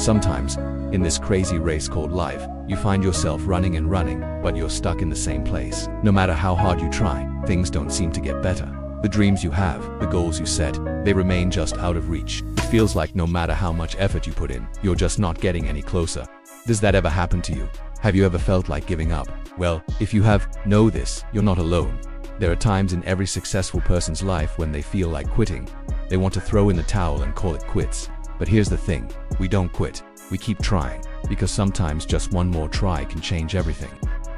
Sometimes, in this crazy race called life, you find yourself running and running, but you're stuck in the same place. No matter how hard you try, things don't seem to get better. The dreams you have, the goals you set, they remain just out of reach. It feels like no matter how much effort you put in, you're just not getting any closer. Does that ever happen to you? Have you ever felt like giving up? Well, if you have, know this, you're not alone. There are times in every successful person's life when they feel like quitting. They want to throw in the towel and call it quits. But here's the thing, we don't quit. We keep trying, because sometimes just one more try can change everything.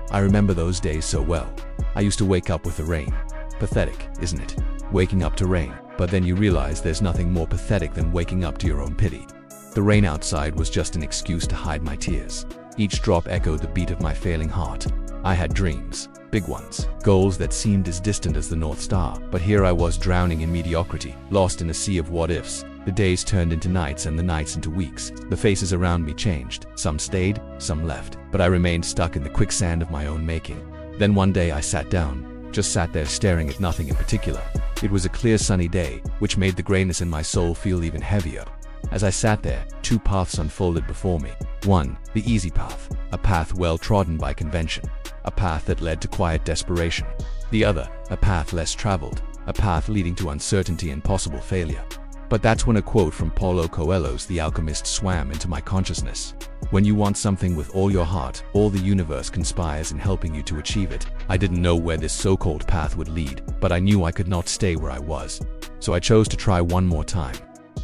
I remember those days so well. I used to wake up with the rain. Pathetic, isn't it? Waking up to rain, but then you realize there's nothing more pathetic than waking up to your own pity. The rain outside was just an excuse to hide my tears. Each drop echoed the beat of my failing heart. I had dreams, big ones, goals that seemed as distant as the North Star, but here I was drowning in mediocrity, lost in a sea of what-ifs. The days turned into nights and the nights into weeks. The faces around me changed. Some stayed, some left, but I remained stuck in the quicksand of my own making. Then one day I sat down. Just sat there staring at nothing in particular. It was a clear sunny day, which made the grayness in my soul feel even heavier. As I sat there, two paths unfolded before me. One, the easy path, a path well trodden by convention, a path that led to quiet desperation. The other, a path less traveled, a path leading to uncertainty and possible failure. But that's when a quote from Paulo Coelho's The Alchemist swam into my consciousness. When you want something with all your heart, all the universe conspires in helping you to achieve it. I didn't know where this so-called path would lead, but I knew I could not stay where I was. So I chose to try one more time.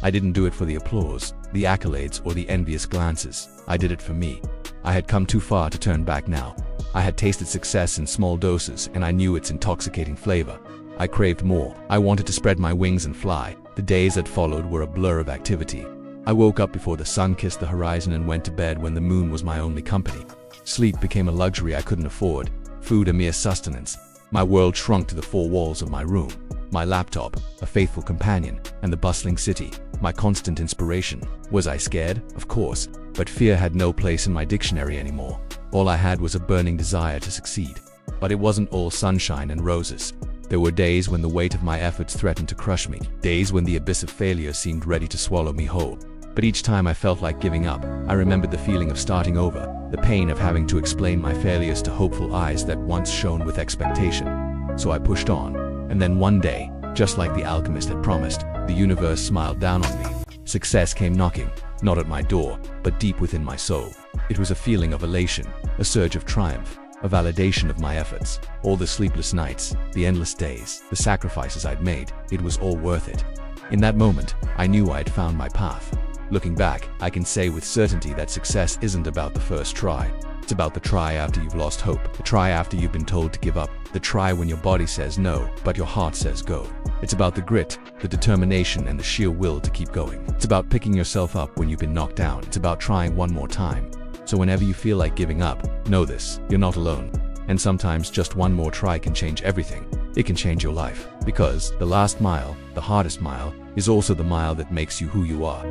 I didn't do it for the applause, the accolades, or the envious glances. I did it for me. I had come too far to turn back now. I had tasted success in small doses, and I knew its intoxicating flavor. I craved more. I wanted to spread my wings and fly. The days that followed were a blur of activity. I woke up before the sun kissed the horizon and went to bed when the moon was my only company. Sleep became a luxury I couldn't afford, food a mere sustenance. My world shrunk to the four walls of my room. My laptop, a faithful companion, and the bustling city, my constant inspiration. Was I scared? Of course, but fear had no place in my dictionary anymore. All I had was a burning desire to succeed. But it wasn't all sunshine and roses. There were days when the weight of my efforts threatened to crush me, days when the abyss of failure seemed ready to swallow me whole. But each time I felt like giving up, I remembered the feeling of starting over, the pain of having to explain my failures to hopeful eyes that once shone with expectation. So I pushed on, and then one day, just like the alchemist had promised, the universe smiled down on me. Success came knocking, not at my door, but deep within my soul. It was a feeling of elation, a surge of triumph, a validation of my efforts. All the sleepless nights, the endless days, the sacrifices I'd made, it was all worth it. In that moment, I knew I had found my path. Looking back, I can say with certainty that success isn't about the first try. It's about the try after you've lost hope, the try after you've been told to give up, the try when your body says no, but your heart says go. It's about the grit, the determination, and the sheer will to keep going. It's about picking yourself up when you've been knocked down. It's about trying one more time. So whenever you feel like giving up, know this, you're not alone. And sometimes just one more try can change everything. It can change your life. Because the last mile, the hardest mile, is also the mile that makes you who you are.